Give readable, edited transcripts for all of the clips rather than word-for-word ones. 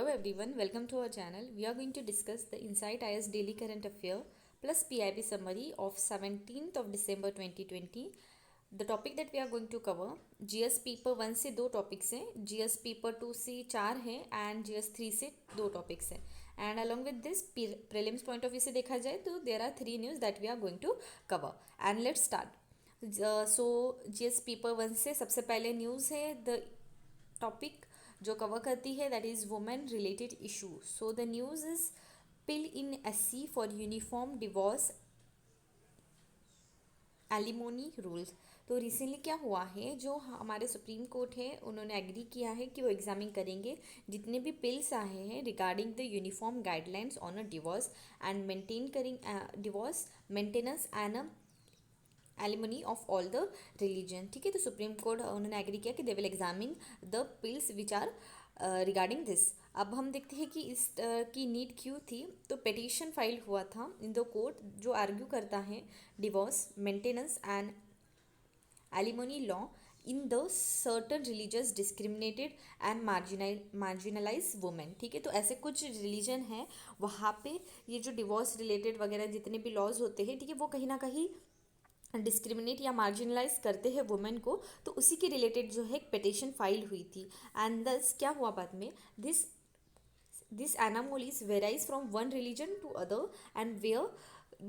Hello everyone, welcome to our channel. We are going to discuss the Insight IS Daily Current Affair plus PIB summary of 17th of December 2020. The topic that we are going to cover, GS paper 1 से 2 topics हैं, GS paper 2 से 4 हैं and GS 3 से 2 topics हैं. And along with this prelims point of view से देखा जाए तो there are 3 news that we are going to cover. And let's start. So GS paper 1 से सबसे पहले न्यूज़ है द टॉपिक जो कवर करती है that is women related issue. So the news is pill in SC for uniform divorce alimony rules. तो recently क्या हुआ है, जो हमारे सुप्रीम कोर्ट है उन्होंने एग्री किया है कि वो एग्जामिन करेंगे जितने भी पिल्स आए हैं regarding the uniform guidelines on a divorce and maintain करेंगे divorce maintenance and alimony of all the religion. ठीक है, तो सुप्रीम कोर्ट उन्होंने एग्री किया कि they will examine the PILs which are regarding this. अब हम देखते हैं कि इस की नीड क्यों थी. तो पिटीशन फाइल हुआ था इन द कोर्ट जो आर्ग्यू करता है divorce maintenance and alimony law in the certain religious discriminated and marginalise women. ठीक है, तो ऐसे कुछ रिलीजन हैं वहाँ पे ये जो डिवोर्स रिलेटेड वगैरह जितने भी लॉज होते हैं, ठीक है, वो कहीं ना कहीं डिस्क्रिमिनेट या मार्जिनलाइज करते हैं वुमेन को. तो उसी के रिलेटेड जो है एक पिटिशन फाइल हुई थी. एंड दस क्या हुआ बाद में, this anomalies varies from one religion to other and where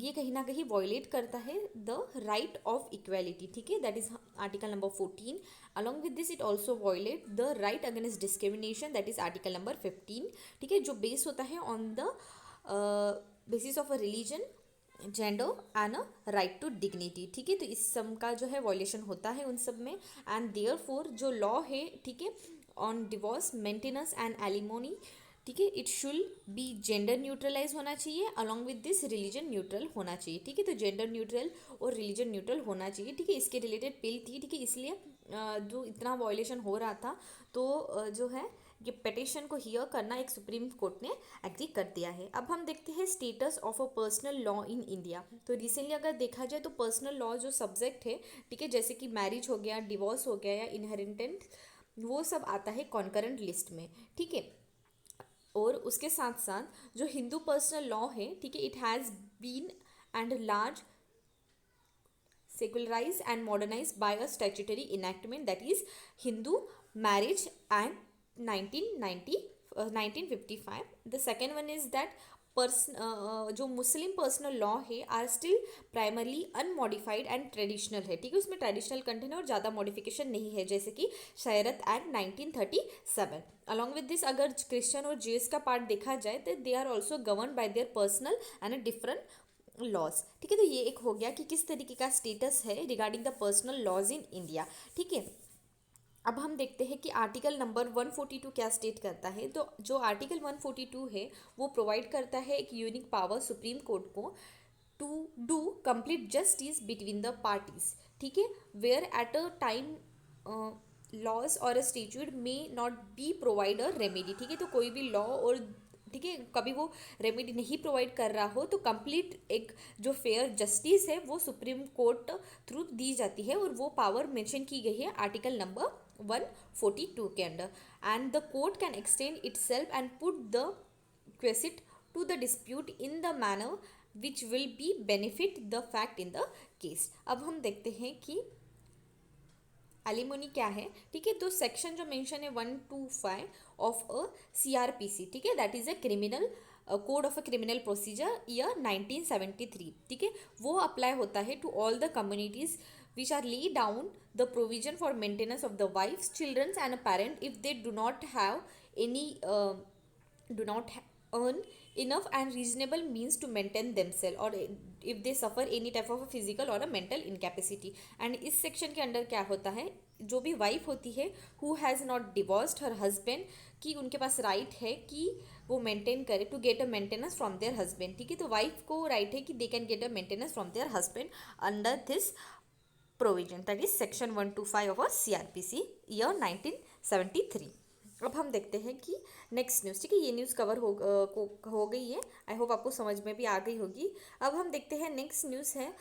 ये कहीं ना कहीं वॉयलेट करता है द राइट ऑफ इक्वेलिटी. ठीक है, that is article number 14. Along with this it also violate the right against discrimination that is article number 15. ठीक है, जो बेस होता है on the basis of a religion gender and a right to dignity. ठीक है, तो इस सब का जो है वॉयलेशन होता है उन सब में. एंड देयर फोर जो लॉ है, ठीक है, on divorce maintenance and alimony, ठीक है, it should be gender neutralize होना चाहिए along with this religion neutral होना चाहिए. ठीक है, तो जेंडर न्यूट्रल और रिलीजन न्यूट्रल होना चाहिए. ठीक है, इसके रिलेटेड बिल थी. ठीक है, इसलिए जो इतना वॉयलेशन हो रहा था तो जो है ये पिटिशन को हियर करना एक सुप्रीम कोर्ट ने एग्री कर दिया है. अब हम देखते हैं status of a personal law in India. तो रिसेंटली अगर देखा जाए तो पर्सनल लॉ जो सब्जेक्ट है, ठीक है, जैसे कि मैरिज हो गया, डिवोर्स हो गया या इनहेरिटेंस, वो सब आता है कॉन्करेंट लिस्ट में. ठीक है, और उसके साथ साथ जो हिंदू पर्सनल लॉ है, ठीक है, it has been and large secularized and modernized by a statutory enactment that is Hindu Marriage Act 1955. The second one is that जो मुस्लिम पर्सनल लॉ है are still primarily unmodified and traditional है. ठीक है, उसमें traditional content है और ज़्यादा modification नहीं है, जैसे कि Shariat act 1937. Along with this अगर क्रिश्चियन और जीएस का पार्ट देखा जाए तो they are also govern by their personal and a different laws. ठीक है, तो ये एक हो गया कि किस तरीके का स्टेटस है regarding the personal laws in India. ठीक है, अब हम देखते हैं कि आर्टिकल नंबर 142 क्या स्टेट करता है. तो जो आर्टिकल 142 है वो प्रोवाइड करता है एक यूनिक पावर सुप्रीम कोर्ट को to do complete justice between the parties. ठीक है, where at a time laws और a statute may not be provide a remedy. ठीक है, तो कोई भी लॉ और, ठीक है, कभी वो रेमेडी नहीं प्रोवाइड कर रहा हो तो कंप्लीट एक जो फेयर जस्टिस है वो सुप्रीम कोर्ट थ्रू दी जाती है. और वो पावर मेंशन की गई है आर्टिकल नंबर 142 के अंडर. And the court can extend itself and put the क्वेसिट to the dispute in the manner which will be benefit the fact in the case. अब हम देखते हैं कि एलिमोनी क्या है. ठीक है, तो सेक्शन जो मेंशन है 125 ऑफ अ CRPC, ठीक है, that is a criminal code of a criminal procedure year 1973. ठीक है, वो अप्लाई होता है to all the communities which are lay down the provision for maintenance of the wives, children and a parent if they do not have any earn enough and reasonable means to maintain themselves or if they suffer any type of a physical or a mental incapacity. and इस section के under क्या होता है, जो भी wife होती है who has not divorced her husband, कि उनके पास राइट है कि वो मेंटेन करे to get a maintenance from their husband. ठीक है, तो वाइफ को राइट है कि they can get a maintenance from their husband under this provision that is section 125 of CRPC year 1973. अब हम देखते हैं कि नेक्स्ट न्यूज़. ठीक है, ये न्यूज़ कवर हो गई है. आई होप आपको समझ में भी आ गई होगी. अब हम देखते हैं नेक्स्ट न्यूज़ है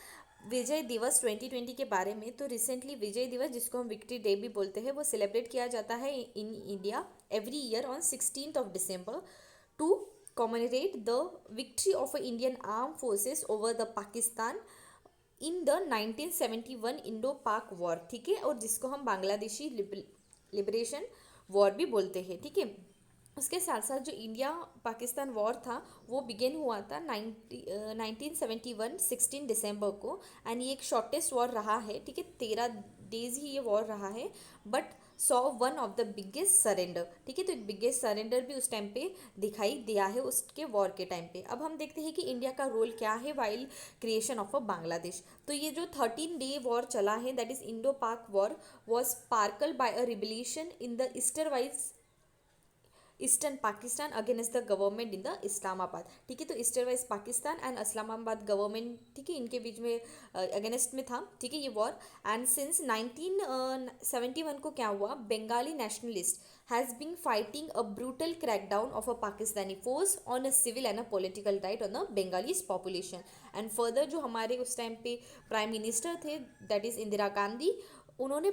विजय दिवस 2020 के बारे में, तो रिसेंटली विजय दिवस, जिसको हम विक्ट्री डे भी बोलते हैं, वो सेलिब्रेट किया जाता है in India every year on 16th of December to commemorate the victory of Indian armed forces over the Pakistan in the 1971 Indo Pak war, ठीक है, और जिसको हम बांग्लादेशी लिबरेशन वॉर भी बोलते हैं, ठीक है। उसके साथ साथ जो इंडिया पाकिस्तान वॉर था वो बिगेन हुआ था 1971 16 दिसंबर को, एंड ये एक शॉर्टेस्ट वॉर रहा है, ठीक है, 13 डेज ही ये वॉर रहा है, but saw one of the biggest surrender, ठीक है। तो एक बिगेस्ट सरेंडर भी उस टाइम पे दिखाई दिया है उसके वॉर के टाइम पे। अब हम देखते हैं कि इंडिया का रोल क्या है while creation of a Bangladesh. तो ये जो 13 डे वॉर चला है, that is Indo Pak war, was sparkle by a rebellion in the eastern Pakistan against the government in the Islamabad, ठीक है। तो eastern wise Pakistan and Islamabad government, ठीक है, इनके बीच में अगेंस्ट में था, ठीक है, ये वॉर। एंड सिंस 1971 को क्या हुआ, Bengali nationalist has been fighting a brutal crackdown of a Pakistani force on a civil and a political right on the Bengalis population. And further जो हमारे उस टाइम पे प्राइम मिनिस्टर थे, दैट इज़ इंदिरा गांधी, उन्होंने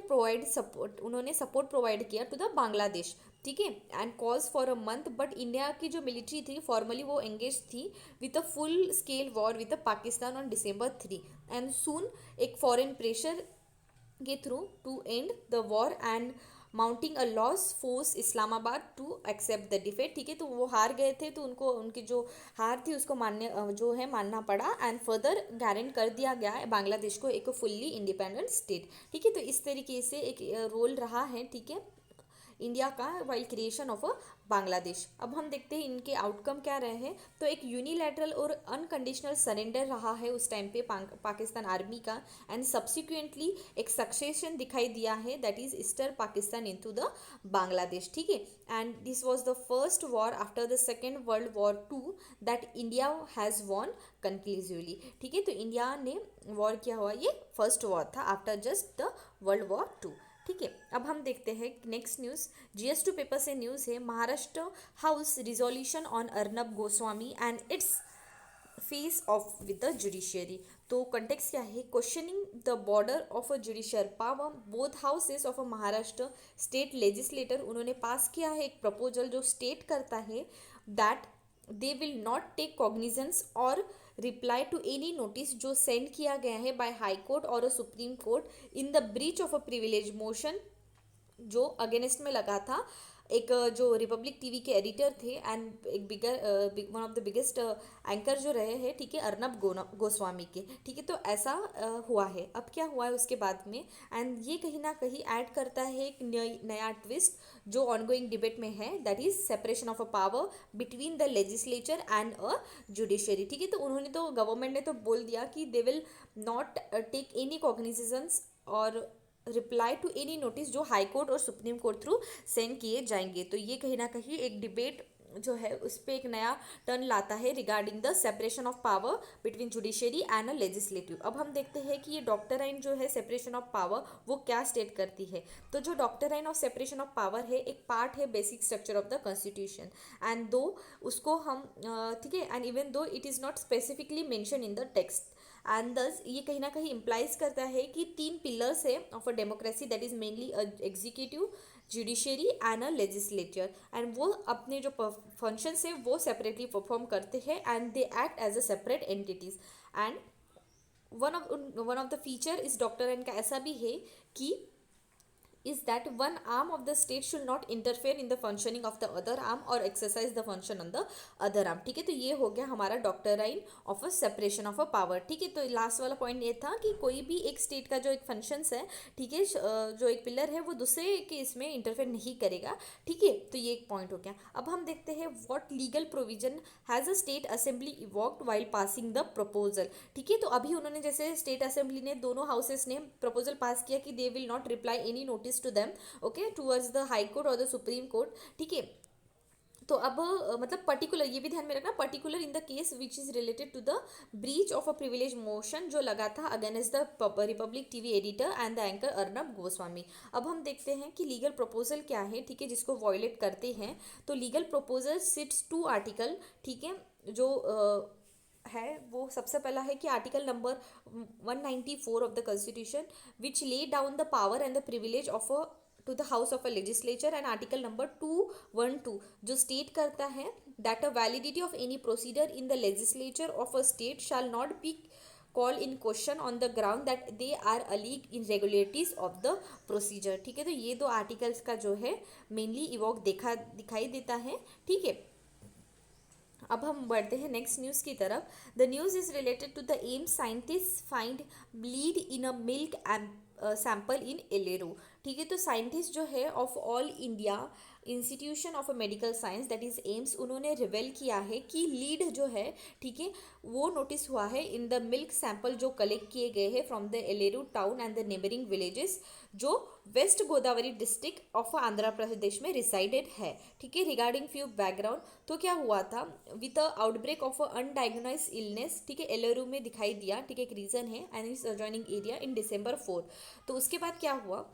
सपोर्ट प्रोवाइड किया टू द बांग्लादेश, ठीक है, and cause for a month. But India की जो मिलिट्री थी फॉर्मली वो एंगेज थी with a full scale war with Pakistan on December 3, and soon एक फॉरेन प्रेशर के through to end the war and mounting a loss force Islamabad to accept the defeat, ठीक है। तो वो हार गए थे, तो उनको उनकी जो हार थी उसको मानना पड़ा, एंड फर्दर गारंट कर दिया गया है बांग्लादेश को एक फुल्ली इंडिपेंडेंट स्टेट, ठीक है। तो इस तरीके से एक रोल रहा है, ठीक है, इंडिया का while creation of a Bangladesh. अब हम देखते हैं इनके आउटकम क्या रहे हैं। तो एक यूनिलैटरल और अनकंडीशनल सरेंडर रहा है उस टाइम पे पाकिस्तान आर्मी का, एंड सब्सिक्वेंटली एक सक्सेशन दिखाई दिया है, that is eastern Pakistan into the Bangladesh, ठीक है। And this was the first war after the second world war 2 that India has won conclusively, ठीक है। तो इंडिया ने वॉर किया हुआ ये फर्स्ट वॉर था after just the world war 2, ठीक है। अब हम देखते हैं नेक्स्ट न्यूज़, GS2 पेपर से न्यूज़ है, Maharashtra house resolution on Arnab Goswami and its face of with the judiciary. तो कंटेक्स्ट क्या है, questioning the border of a judicial power, both houses of a Maharashtra state legislator, उन्होंने पास किया है एक प्रपोजल जो स्टेट करता है that they will not take cognizance और रिप्लाई टू एनी नोटिस जो सेंड किया गया है बाय हाई कोर्ट और supreme court in the breach of a privilege motion, जो अगेंस्ट में लगा था एक जो रिपब्लिक टीवी के एडिटर थे एंड एक one of the biggest anchor जो रहे हैं, ठीक है, अर्नब गोस्वामी के, ठीक है। तो ऐसा हुआ है। अब क्या हुआ है उसके बाद में, एंड ये कहीं ना कहीं ऐड करता है एक नया ट्विस्ट जो ऑनगोइंग डिबेट में है, that is separation of a power between the legislature and a judiciary, ठीक है। तो उन्होंने तो गवर्नमेंट ने तो बोल दिया कि they will not take any cognizance और रिप्लाई टू एनी नोटिस जो हाई कोर्ट और सुप्रीम कोर्ट थ्रू सेंड किए जाएंगे। तो ये कहीं ना कहीं एक डिबेट जो है उस पर एक नया टर्न लाता है regarding the separation of power between judiciary and a legislative. अब हम देखते हैं कि ये डॉक्टराइन जो है सेपरेशन ऑफ पावर वो क्या स्टेट करती है। तो जो doctrine of separation of power है एक पार्ट है basic structure of the constitution, and दो उसको हम ठीक है, and even though it is not specifically mention in the text, and दस ये कहीं ना कहीं इम्प्लाइज करता है कि 3 पिलर्स है of a democracy, that is mainly executive, judiciary and a legislature, and वो अपने जो फंक्शंस है वो सेपरेटली परफॉर्म करते हैं and they act as a separate entities. And one of the feature इस डॉक्टर का ऐसा भी है कि is that one arm of the state should not interfere in the functioning of the other arm or exercise the function on the other arm, ठीक है। तो ये हो गया हमारा doctrine of a separation of a power, ठीक है। तो लास्ट वाला पॉइंट ये था कि कोई भी एक स्टेट का जो एक फंक्शंस है, ठीक है, जो एक पिलर है वो दूसरे के इसमें इंटरफेयर नहीं करेगा, ठीक है। तो ये एक पॉइंट हो गया। अब हम देखते हैं what legal provision has a state assembly invoked while passing the proposal, ठीक है। तो अभी उन्होंने जैसे स्टेट असेंबली ने दोनों हाउसेस ने प्रपोजल पास किया कि they will not reply any notice to them, okay, towards the high court और द सुप्रीम कोर्ट, ठीक है। तो अब मतलब पर्टिकुलर ये भी ध्यान में रखना, particular in the case which is related to the breach of a privilege motion जो लगा था against the Republic TV editor and the anchor Arnab Goswami. अब हम देखते हैं कि लीगल प्रपोजल क्या है, ठीक है, जिसको वॉयलेट करते हैं। तो लीगल प्रपोजल सिट्स 2 आर्टिकल, ठीक है, जो है वो सबसे पहला है कि article number 194 of the constitution which lay down the power and the privilege of a to the house of a legislature, and article number 212 जो स्टेट करता है that a validity of any procedure in the legislature of a state shall not be call in question on the ground that they are allege in regularities of the procedure. ठीक है, तो ये दो articles का जो है mainly evoke दिखाई देता है। ठीक है, अब हम बढ़ते हैं नेक्स्ट न्यूज़ की तरफ। The news is related to the AIIMS scientist find lead in a milk sample in Eluru. ठीक है, तो साइंटिस्ट जो है of all India institution of a medical science that is AIIMS, उन्होंने रिवेल किया है कि लीड जो है, ठीक है, वो नोटिस हुआ है इन द मिल्क सैंपल जो कलेक्ट किए गए हैं from the Eluru town and the neighbouring villages जो west Godavari district of Andhra Pradesh में रिसाइडेड है। ठीक है, रिगार्डिंग फ्यू बैकग्राउंड, तो क्या हुआ था with a outbreak of undiagnosed illness, ठीक है, एलेरू में दिखाई दिया। ठीक है, एक रीजन है and is adjoining area in December 4। तो उसके बाद क्या हुआ,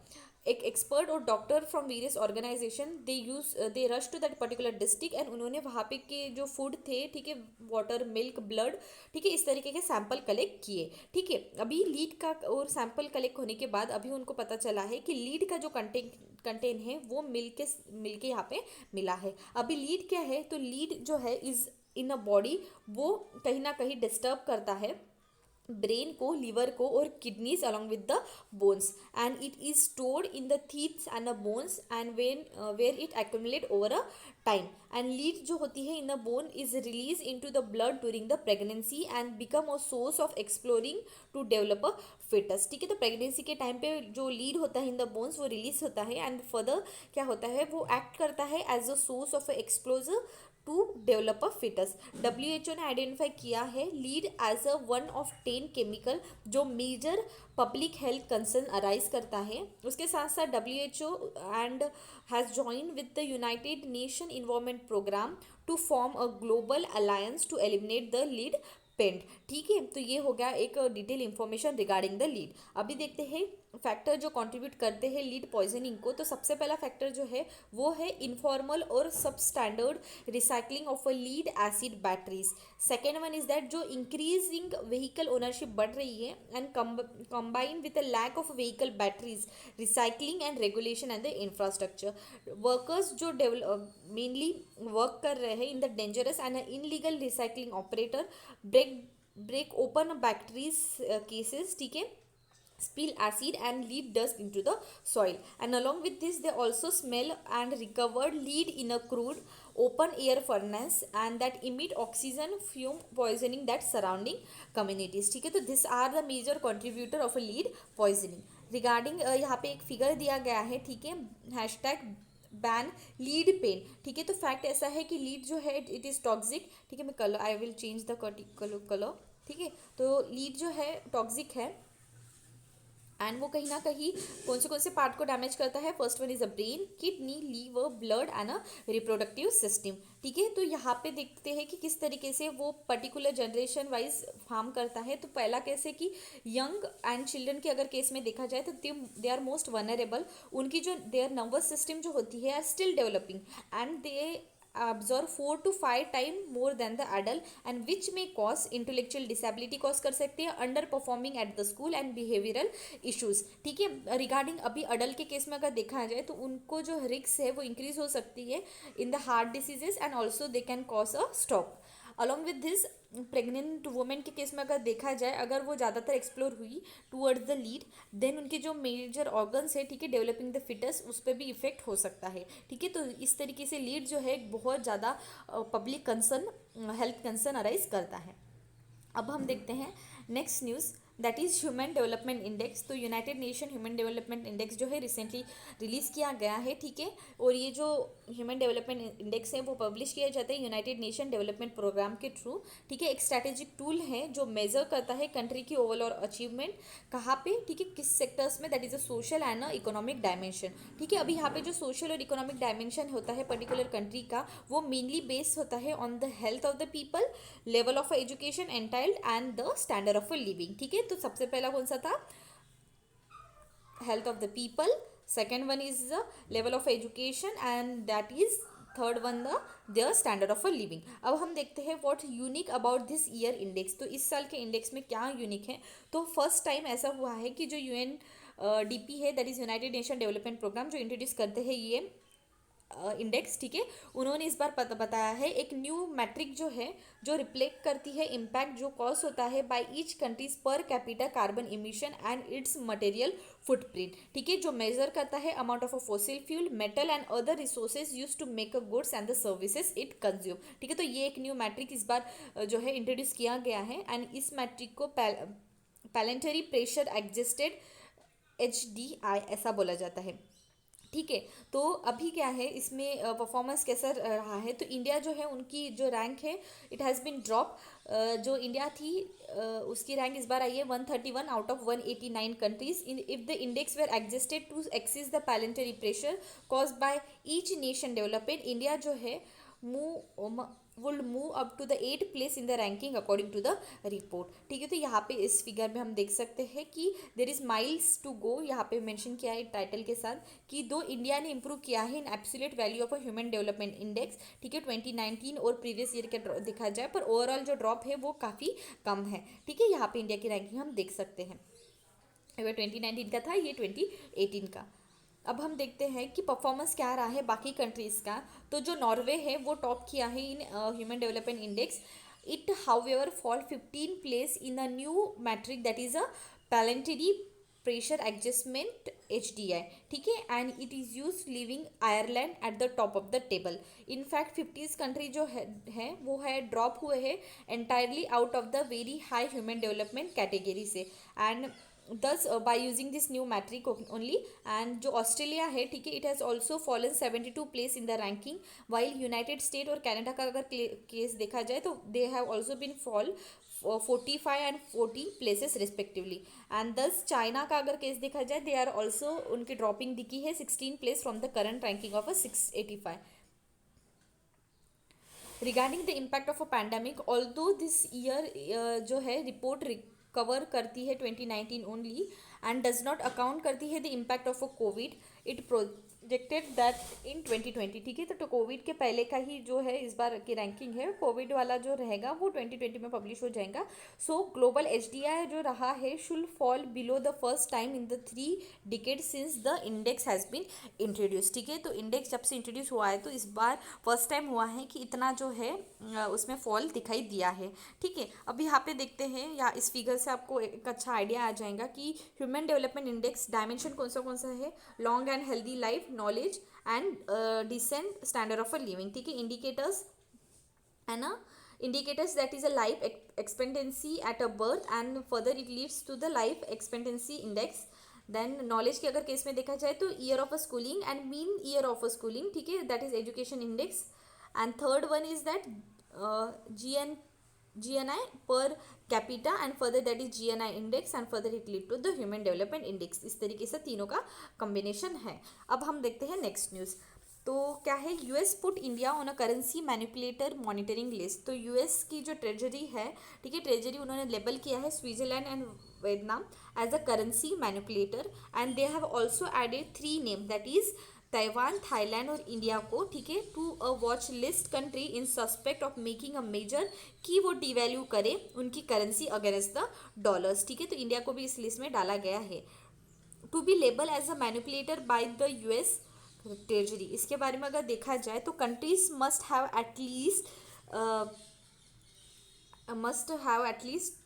एक एक्सपर्ट और doctor from various organization they rush to that particular district and उन्होंने वहाँ पे के जो फूड थे, ठीक है, वाटर, मिल्क, ब्लड, ठीक है, इस तरीके के सैंपल कलेक्ट किए। ठीक है, अभी लीड का और सैंपल कलेक्ट होने के बाद अभी उनको पता चला है कि लीड का जो कंटेन है वो मिल के यहाँ पे मिला है। अभी लीड क्या है, तो लीड जो है इज इन अ बॉडी, वो कहीं ना कहीं डिस्टर्ब करता है ब्रेन को, लीवर को और kidneys along with the bones, and it is stored in the teeth and the bones and where it accumulate over a time, and lead जो होती है in the bone is release into the blood during the pregnancy and become a source of exploring to develop a foetus. ठीक है, तो pregnancy के time पे जो lead होता है इन द बोन्स वो रिलीज होता है एंड फर्दर क्या होता है, वो एक्ट करता है as a source of exposure to develop a foetus. WHO ने आइडेंटिफाई किया है lead as a 1 of 10 chemical जो major public health concern arise करता है। उसके साथ साथ WHO and has join with the United Nation environment programme to form a global alliance to eliminate the lead paint. ठीक है, तो ये हो गया एक detail information regarding the lead. अभी देखते हैं फैक्टर जो कंट्रीब्यूट करते हैं लीड पॉइजनिंग को। तो सबसे पहला फैक्टर जो है वो है इनफॉर्मल और सब standard recycling of a lead acid batteries. Second one is that जो इंक्रीजिंग व्हीकल ओनरशिप बढ़ रही है and combine with a lack of vehicle batteries recycling and regulation and the infrastructure. Workers जो मेनली वर्क कर रहे हैं in the dangerous and illegal recycling operator break open batteries cases, ठीक है, spill acid and lead dust into the soil, and along with this they also smell and recovered lead in a crude open air furnace and that emit oxygen fume poisoning that surrounding communities। ठीक है, तो this are the major contributor of a lead poisoning. Regarding यहाँ पे एक figure दिया गया है, ठीक है, हैशटैग बैन लीड पेन। ठीक है, तो फैक्ट ऐसा है कि लीड जो है इट इज़ टॉक्सिक। ठीक है, मैं colour I will change the colour. ठीक है, तो लीड जो है टॉक्सिक है एंड वो कहीं ना कहीं कौन से पार्ट को डैमेज करता है। First one is a brain, kidney, liver, blood and a reproductive system. ठीक है, तो यहाँ पे देखते हैं कि किस तरीके से वो पर्टिकुलर जनरेशन वाइज हार्म करता है। तो पहला कैसे कि यंग एंड चिल्ड्रन के अगर केस में देखा जाए तो दे आर मोस्ट वनरेबल। उनकी जो देयर नर्वस सिस्टम जो होती है are still developing and they absorb 4 to 5 time more than the adult and which में कॉज इंटेलेक्चुअल डिसेबिलिटी कॉज कर सकती है, under performing at the school and behavioural issues. ठीक है, रिगार्डिंग अभी अडल्ट के केस में अगर देखा जाए तो उनको जो रिस्क है वो इंक्रीज हो सकती है in the heart diseases and also they can cause a stroke. Along with this pregnant women के केस में अगर देखा जाए, अगर वो ज़्यादातर एक्सप्लोर हुई टूवर्ड्स द लीड देन उनके जो मेजर ऑर्गन्स है, ठीक है, डेवलपिंग द फिटस, उस पर भी इफेक्ट हो सकता है। ठीक है, तो इस तरीके से लीड जो है एक बहुत ज़्यादा public concern, health concern arise करता है। अब हम देखते हैं next news that is human development index. तो United Nation human development index जो है रिसेंटली रिलीज़ किया गया है। ठीक है, और ये जो ह्यूमन डेवलपमेंट इंडेक्स है वो पब्लिश किया जाता है यूनाइटेड नेशन डेवलपमेंट प्रोग्राम के थ्रू। ठीक है, एक स्ट्रैटेजिक टूल है जो मेजर करता है कंट्री की ओवरऑल अचीवमेंट कहाँ पे, ठीक है, किस सेक्टर्स में, that is a social and economic dimension. ठीक है, अभी यहाँ पे जो सोशल और इकोनॉमिक डायमेंशन होता है पर्टिकुलर कंट्री का, वो मेनली बेस होता है on the health of the people, level of education entailed and the standard of living. ठीक है, तो सबसे पहला कौन सा था, health of the people, second one is the level of education and that is third one the standard of a living. अब हम देखते हैं what unique about this year index. तो इस साल के इंडेक्स में क्या यूनिक है। तो फर्स्ट टाइम ऐसा हुआ है कि जो यूएन डीपी है, that is United Nation Development Programme, जो इंट्रोड्यूस करते हैं ये इंडेक्स, ठीक है, उन्होंने इस बार बताया है एक न्यू मैट्रिक जो है, जो रिफ्लेक्ट करती है इम्पैक्ट जो कॉज होता है by each countries per capita carbon emission and its material footprint, ठीक है, जो मेजर करता है amount of a fossil fuel, metal and other resources use to make a goods and the services it consume, ठीक है। तो ये एक न्यू मैट्रिक इस बार जो है इंट्रोड्यूस किया गया है, एंड इस मैट्रिक को पैलेंटरी प्रेशर एडजस्टेड HDI ऐसा बोला जाता है, ठीक है। तो अभी क्या है इसमें परफॉर्मेंस कैसा रहा है। तो इंडिया जो है उनकी जो रैंक है इट हैज़ बीन ड्रॉप। जो इंडिया थी उसकी रैंक इस बार आई है 131 out of 189 countries. If the index were existed to axis the planetary pressure cause by each nation development, India जो है would move up to the 8th place in the ranking according to the report, ठीक है। तो यहाँ पे इस figure में हम देख सकते हैं कि there is miles to go, यहाँ पे मेंशन किया है टाइटल के साथ कि दो इंडिया ने इंप्रूव किया है in absolute value of a human development index, ठीक है, 2019 और प्रीवियस ईयर का देखा जाए, पर ओवरऑल जो ड्रॉप है वो काफ़ी कम है, ठीक है। यहाँ पे इंडिया की रैंकिंग हम देख सकते हैं, अगर 2019 का था, ये 2018 का। अब हम देखते हैं कि परफॉर्मेंस क्या रहा है बाकी कंट्रीज़ का। तो जो नॉर्वे है वो टॉप किया है in human development index. It however fall 15 place in a new metric that is a planetary pressure adjustment HDI, ठीक है, and it is use living Ireland at the top of the table. In fact 50 country जो है वो है drop हुए हैं entirely out of the very high human development category से, and thus by using this new metric only। and जो Australia है, ठीक है, it has also fallen 72 place in the ranking, while United state और Canada का अगर case देखा जाए तो दे have also been fall 45 and 40 places respectively. And दस चाइना का अगर केस देखा जाए दे आर ऑल्सो, उनकी ड्रॉपिंग दिखी है 16 place from the current ranking of a 685। Regarding the impact of a pandemic, although this year जो है रिपोर्ट कवर करती है 2019 only and does not account करती है the impact of a Covid, it projected that in 2020, ठीक है। तो Covid के पहले का ही जो है इस बार की रैंकिंग है, कोविड वाला जो रहेगा वो 2020 में पब्लिश हो जाएगा। सो ग्लोबल HDI जो रहा है shall fall below the first time in the 3 decade since the index has been introduce, ठीक है। तो इंडेक्स जब से इंट्रोड्यूस हुआ है तो इस बार फर्स्ट टाइम हुआ है कि इतना जो है उसमें फॉल दिखाई दिया है, ठीक है। अब यहाँ पे देखते हैं, या इस फिगर से आपको एक अच्छा आइडिया आ जाएगा कि ह्यूमन डेवलपमेंट इंडेक्स डायमेंशन कौन सा है, long and healthy life, knowledge and decent standard of a living, ठीक है। इंडिकेटर्स है ना, indicators that is a life expectancy at a birth and further it leads to the life expectancy index। Then knowledge के अगर case में देखा जाए तो year of a schooling and mean year of a schooling, ठीक है, that is education index. And third one is that GNI per capita and further that is GNI index and further it lead to the human development index। इस तरीके से तीनों का combination है। अब हम देखते हैं नेक्स्ट न्यूज़। तो क्या है, US put India on a currency manipulator monitoring list. तो US की जो ट्रेजरी है, ठीक है, ट्रेजरी उन्होंने लेबल किया है Switzerland and Vietnam as a currency manipulator, and they have also added 3 name that is Taiwan, Thailand और इंडिया को, ठीक है, to a watch list country in suspect of making a major कि वो devalue करे उनकी करेंसी अगेंस्ट द डॉलर्स, ठीक है। तो इंडिया को भी इस लिस्ट में डाला गया है to be label as a manipulator by the US treasury. इसके बारे में अगर देखा जाए तो countries must have at least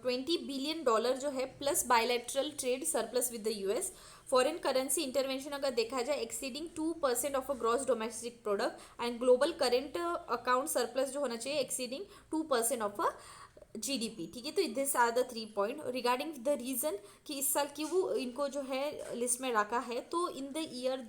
$20 billion जो है plus bilateral trade surplus with the US। Foreign currency intervention अगर देखा जाए exceeding 2% of a gross domestic product, and global current account surplus जो होना चाहिए एक्सीडिंग 2% ऑफ अ GDP, ठीक है। तो this are the 3 point regarding the reason कि इस साल की वो इनको जो है लिस्ट में रखा है। तो इन द ईयर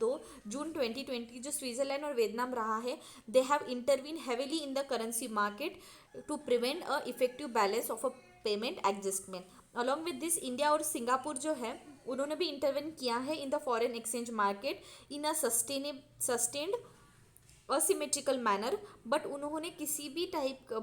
जून 2020 जो स्विट्जरलैंड और वियतनाम रहा है, they have intervene heavily in the currency market to prevent a effective balance of a payment adjustment. Along with this India और सिंगापुर जो है उन्होंने भी इंटरवेन किया है in the foreign exchange market in a sustained asymmetrical manner, but उन्होंने किसी भी type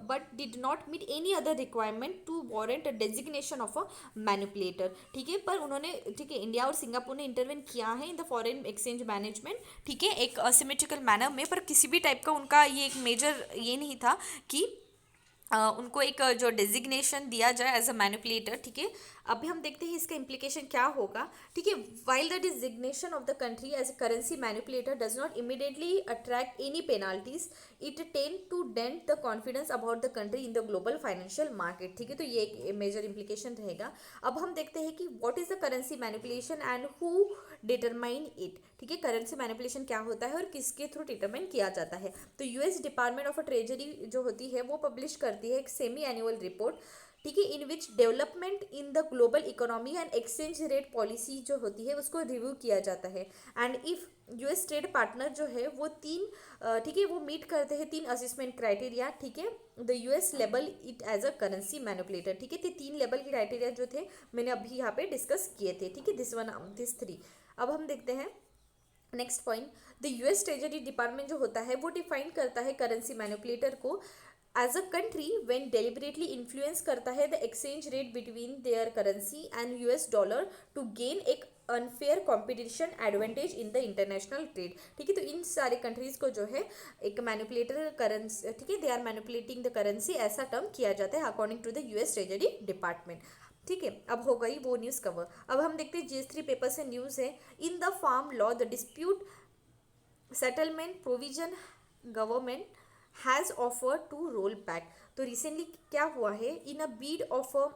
but did not meet any other requirement to warrant a designation of a manipulator. ठीक है, पर उन्होंने, ठीक है, इंडिया और सिंगापुर ने इंटरवेन किया है in the foreign exchange management, ठीक है, एक असिमेट्रिकल मैनर में, पर किसी भी टाइप का उनका ये एक मेजर ये नहीं था कि उनको एक जो डेजिग्नेशन दिया जाए एज अ मैनिपुलेटर। ठीक है, अभी हम देखते हैं इसका इम्प्लीकेशन क्या होगा। ठीक है, while the designation of the country as a currency manipulator does not immediately attract any penalties, it tend to dent the confidence about the country in the global financial market. ठीक है, तो ये एक major implication रहेगा। अब हम देखते हैं कि what is the currency manipulation and who determine it. ठीक है, करेंसी मैनिपुलेशन क्या होता है और किसके थ्रू डिटरमाइन किया जाता है। तो यूएस डिपार्टमेंट ऑफ ट्रेजरी जो होती है वो पब्लिश करती है एक सेमी एनुअल रिपोर्ट, ठीक है, in which development in the global economy and exchange rate policy जो होती है उसको रिव्यू किया जाता है। And if US trade partner जो है वो तीन, ठीक है, वो मीट करते हैं तीन असेसमेंट क्राइटेरिया। ठीक है, the US label it as a currency manipulator. ठीक है, तो तीन लेबल के क्राइटेरिया जो थे मैंने अभी यहाँ पे डिस्कस किए थे। ठीक है, दिस थ्री। अब हम देखते हैं next point. The US treasury department जो होता है वो डिफाइन करता है करेंसी मैनिपुलेटर को as a country when deliberately influence करता है the exchange rate between their currency and US dollar to gain एक unfair competition advantage in the international trade. ठीक है, तो इन सारे कंट्रीज को जो है एक मैनिपुलेटर करेंसी, ठीक है, they are manipulating the currency, ऐसा टर्म किया जाता है according to the US treasury department. ठीक है, अब हो गई वो न्यूज़ कवर। अब हम देखते हैं जीएस3 पेपर से न्यूज़ है। In the farm law the dispute settlement provision government has offer to roll back. तो रिसेंटली क्या हुआ है, in a bid of a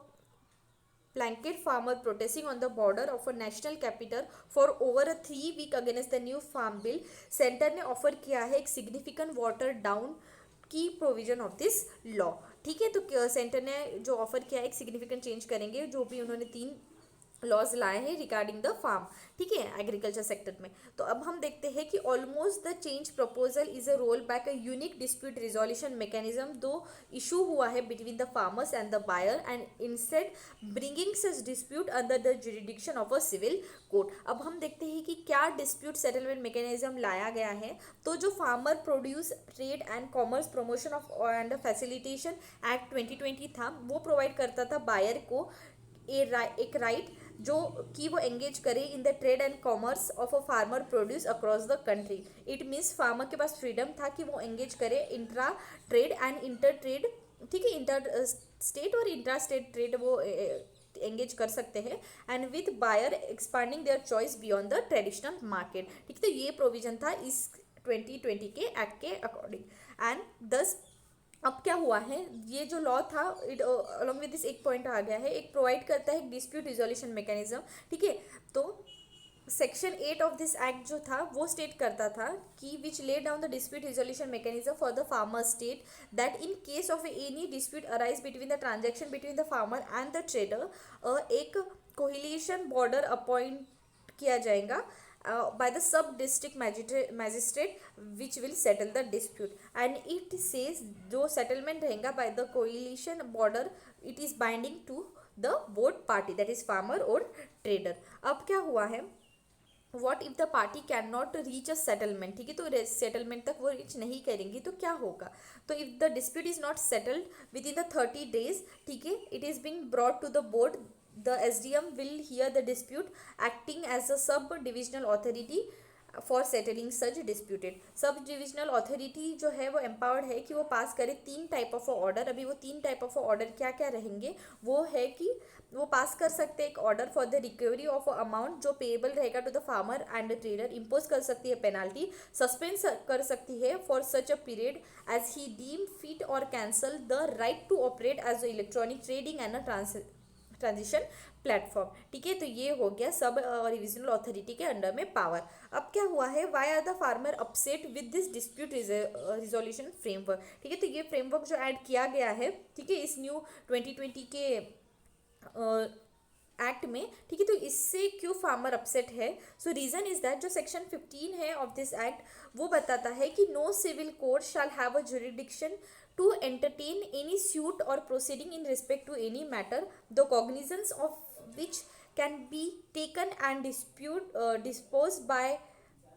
blanket farmer protesting on the border of a national capital for over a 3 week against the new farm bill, centre ने offer किया है एक significant water down की provision of this law. ठीक है, तो centre ने जो ऑफर किया है एक सिग्निफिकेंट चेंज करेंगे जो भी उन्होंने तीन लॉज लाए हैं रिगार्डिंग द फार्म, ठीक है, एग्रीकल्चर सेक्टर में। तो अब हम देखते हैं कि almost the change proposal is a roll back a unique dispute resolution mechanism दो इशू हुआ है between the farmers and the buyer and instead bringing such dispute under the jurisdiction of a civil court. अब हम देखते हैं कि क्या dispute settlement mechanism लाया गया है। तो जो farmer produce trade and commerce promotion of and facilitation act 2020 था वो प्रोवाइड करता था बायर को एक राइट जो कि वो एंगेज करे in the trade and commerce of a farmer produce across the country. It means farmer के पास फ्रीडम था कि वो एंगेज करे intra trade and inter trade, ठीक है, इंटर स्टेट और इंट्रा स्टेट ट्रेड वो एंगेज कर सकते हैं and with buyer expanding their choice beyond the traditional market. ठीक है, तो ये प्रोविजन था इस 2020 के एक्ट के अकॉर्डिंग। एंड दस अब क्या हुआ है, ये जो लॉ था इट अलॉन्ग विद दिस एक पॉइंट आ गया है, एक प्रोवाइड करता है डिस्प्यूट रिजोल्यूशन मैकेनिज्म। ठीक है, तो सेक्शन 8 ऑफ दिस एक्ट जो था वो स्टेट करता था कि which lay down the dispute resolution mechanism for the farmer state that in case of any dispute arise between the transaction between the farmer and the trader एक coalition border appoint किया जाएगा by the sub district magistrate which will settle the dispute and it says जो settlement रहेगा by the coalition border it is binding to the both party that is farmer और trader। अब क्या हुआ है, what if the party can not reach a settlement. ठीक है, तो सेटलमेंट तक वो रीच नहीं करेंगी तो क्या होगा। तो if the dispute is not settled within the 30 days, ठीक है, it is being brought to the board, the SDM will hear the dispute acting as a sub divisional authority for settling such disputed. Sub divisional authority जो है वो empowered है कि वो पास करे तीन टाइप ऑफ ऑर्डर। अभी वो तीन टाइप ऑफ ऑर्डर क्या क्या रहेंगे, वो है कि वो पास कर सकते हैं एक order for the recovery of amount जो पेएबल रहेगा to the farmer and the trader, impose कर सकती है पेनाल्टी, सस्पेंड कर सकती है for such a period as he deem fit और cancel the right to operate as a electronic trading and a transition platform. ठीक है, तो ये हो गया सब रिविजनल अथॉरिटी के अंडर में पावर। अब क्या हुआ है, why are the farmer upset with this dispute resolution framework. ठीक है, तो ये फ्रेमवर्क जो ऐड किया गया है, ठीक है, इस न्यू 2020 के एक्ट में, ठीक है, तो इससे क्यों फार्मर अपसेट है। सो रीजन इज दैट जो सेक्शन 15 है ऑफ दिस एक्ट वो बताता है कि no civil court shall have a jurisdiction to entertain any suit or proceeding in respect to any matter the cognizance of which can be taken and disposed by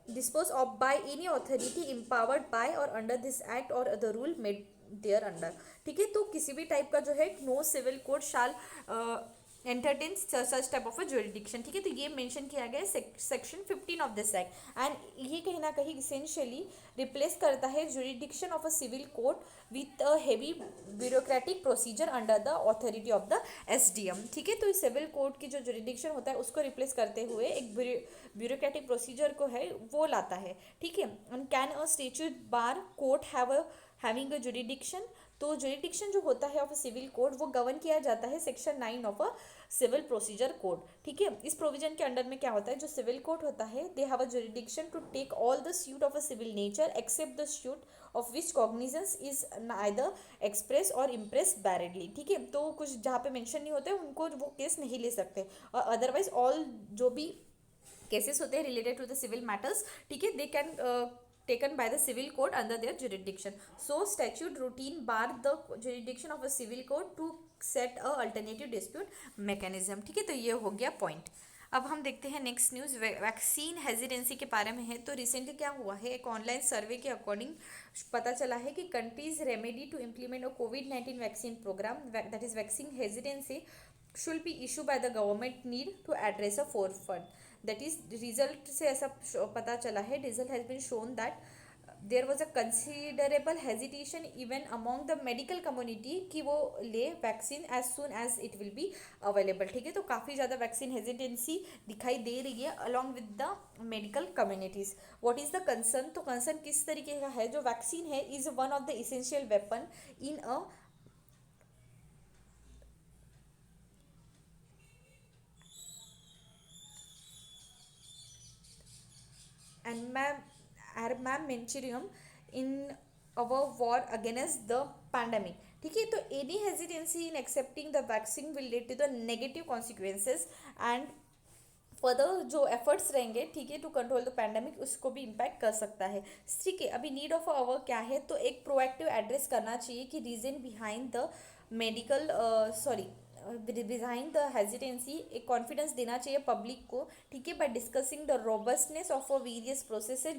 dispose of by any authority empowered by और under this act और other rule made thereunder. ठीक है, तो किसी भी type का जो है no civil code shall entertain such type of a jurisdiction. ठीक है, तो ये मेंशन किया गया है section 15 of this act, and ये कहीं ना कहीं इसेंशियली रिप्लेस करता है jurisdiction of a civil court with a heavy bureaucratic procedure under the authority of the SDM. ठीक है, तो सिविल कोर्ट की जो जुरिडिक्शन होता है उसको रिप्लेस करते हुए एक ब्यूरोक्रेटिक प्रोसीजर को है वो लाता है। ठीक है, and can a statute bar court having a jurisdiction, तो जुरिडिक्शन जो होता है ऑफ अ सिविल कोड वो गवर्न किया जाता है section 9 of a civil procedure code. ठीक है, इस प्रोविजन के अंडर में क्या होता है, जो सिविल कोड होता है they have a jurisdiction to take all the suit of a civil nature except the suit of which cognizance is neither express और इम्प्रेस बैरिडली। ठीक है, तो कुछ जहाँ पे मेंशन नहीं होते उनको वो केस नहीं ले सकते, और अदरवाइज ऑल जो भी केसेस होते हैं related to the civil matters, ठीक है, they can taken by the civil court under their jurisdiction. So statute routine bar the jurisdiction of a civil court to set a alternative dispute mechanism. ठीक है, तो ये हो गया point. अब हम देखते हैं नेक्स्ट न्यूज़ वैक्सीन हेजिडेंसी के बारे में है। तो रिसेंटली क्या हुआ है, एक ऑनलाइन सर्वे के अकॉर्डिंग पता चला है कि countries remedy to implement a कोविड-19 vaccine programme that is vaccine hesitancy should be issue by the government need to address a for fund. That is result से ऐसा पता चला है, result has been shown that there was a considerable hesitation even among the medical community कि वो ले vaccine as soon as it will be available. ठीक है, तो काफ़ी ज़्यादा वैक्सीन हेजिटेंसी दिखाई दे रही है along with the medical communities. What is the concern, तो कंसर्न किस तरीके का है, जो वैक्सीन है is one of the essential weapon in a armamentarium in our war against the pandemic। ठीक है, तो any hesitancy in accepting the vaccine will lead to the negative consequences and further जो एफर्ट्स रहेंगे, ठीक है, to control the pandemic उसको भी impact कर सकता है। ठीक है, अभी नीड ऑफ आवर क्या है, तो एक प्रोएक्टिव एड्रेस करना चाहिए कि reason behind the medical sorry behind the hesitancy, एक कॉन्फिडेंस देना चाहिए पब्लिक को। ठीक है, by discussing the robustness of various processes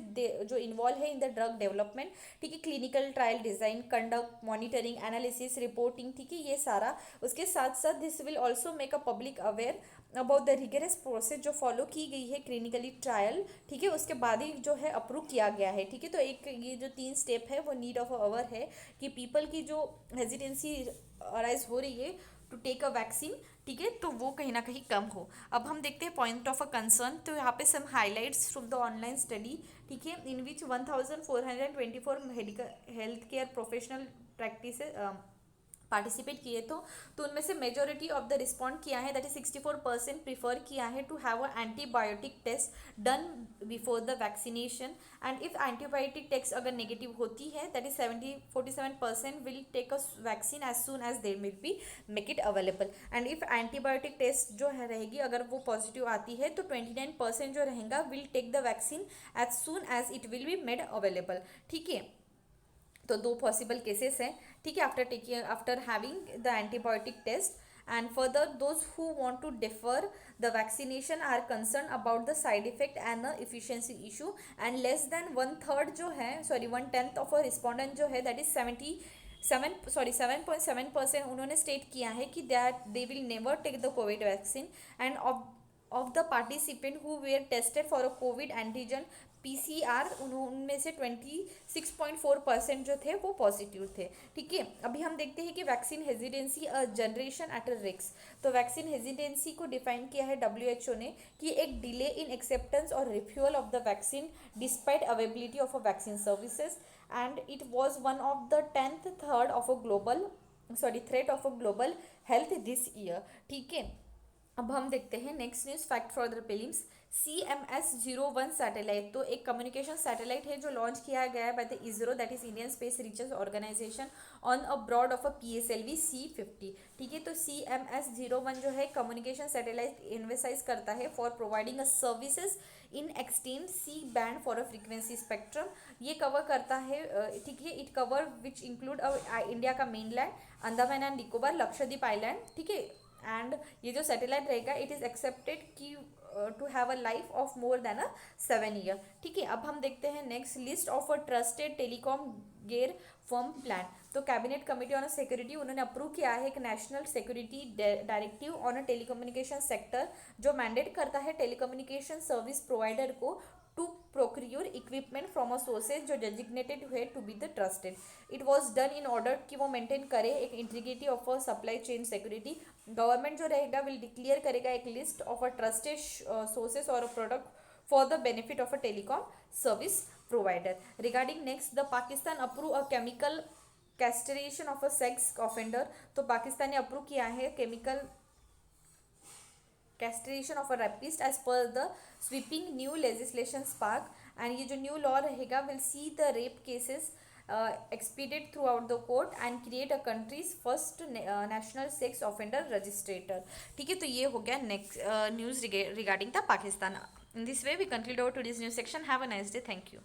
जो इन्वॉल्व है इन द ड्रग डेवलपमेंट। ठीक है, clinical trial design, conduct, monitoring, analysis, reporting. ठीक है, ये सारा उसके साथ साथ this will also make a public aware about the rigorous process जो फॉलो की गई है क्लिनिकली ट्रायल। ठीक है, उसके बाद ही जो है अप्रूव किया गया है। ठीक है, तो एक ये जो 3 स्टेप है वो नीड ऑफ अवर है कि पीपल की जो हेजिटेंसी अराइज हो रही है टू टेक अ वैक्सीन, ठीक है, तो वो कहीं ना कहीं कम हो। अब हम देखते हैं पॉइंट ऑफ अ कंसर्न, तो यहाँ पे some highlights from the online study. ठीक है, in which 1424 medical health care professional practice participate किए, तो उनमें से मेजोरिटी ऑफ द रिस्पॉन्ड किया है, दैट इज 64% प्रीफर किया है to have a antibiotic test done before the vaccination. And if antibiotic test अगर नेगेटिव होती है, that is 47% will take a vaccine as soon as there may be make it available. And if antibiotic test जो है रहेगी अगर वो positive आती है, तो 29% जो रहेगा will take the vaccine as soon as it will be made available. ठीक है, तो 2 पॉसिबल केसेस हैं। ठीक है, after having the antibiotic test, and further those who want to defer the vaccination are concern about the side effect and the efficiency issue. And less than 1/3 जो है, sorry 1/10 of a respondent जो है, that is 7.7% उन्होंने state किया है कि that they will never take the COVID vaccine. And of the participant who were tested for a COVID antigen PCR, उनमें से 26.4% जो थे वो पॉजिटिव थे। ठीक है, अभी हम देखते हैं कि vaccine hesitancy a generation at a risk. तो वैक्सीन हेजिडेंसी को डिफाइन किया है डब्ल्यूएचओ ने कि एक डिले इन एक्सेप्टेंस और refusal of the vaccine despite availability of a vaccine services, and it was one of the 10th third of a global threat of a global health this year. ठीक है, अब हम देखते हैं next news fact for the prelims. CMS-01 satellite, तो एक communication satellite है जो लॉन्च किया गया है by the ISRO, that is Indian Space Research Organisation, on a broad of a PSLV C50। ठीक है, तो CMS-01 जो है कम्युनिकेशन सैटेलाइट इन्वेसाइज करता है for providing a services in extend C band for a frequency spectrum. ये cover करता है, ठीक है, it cover which include India का mainland, Andaman and Nicobar, Lakshadweep island. ठीक है, एंड ये जो सैटेलाइट रहेगा इट इज़ एक्सेप्टेड कि to have a life of more than a 7 year. ठीक है, अब हम देखते हैं next list of a trusted telecom gear firm plan. तो कैबिनेट कमेटी ऑन सिक्योरिटी उन्होंने अप्रूव किया है एक national security directive on a telecommunication sector, जो मैंडेट करता है टेलीकम्युनिकेशन सर्विस प्रोवाइडर को to procure equipment from a sources जो डेजिग्नेटेड हुए to be the trusted. It was done in order कि वो मेंटेन करे एक integrity of a supply chain security. Government जो रहेगा विल डिक्लेयर करेगा एक list of a trusted sources और product for the benefit of a telecom service provider. Regarding next, the Pakistan approve a chemical castration of a sex offender. तो पाकिस्तान ने approve किया है chemical castration of a rapist as per the sweeping new legislation spark. And ये जो new law रहेगा will see the rape cases expedited throughout the court and create a countries first national sex offender registrar. ठीक है, तो ये हो गया next news regarding the Pakistan. In this way we conclude our today's news section. Have a nice day, thank you.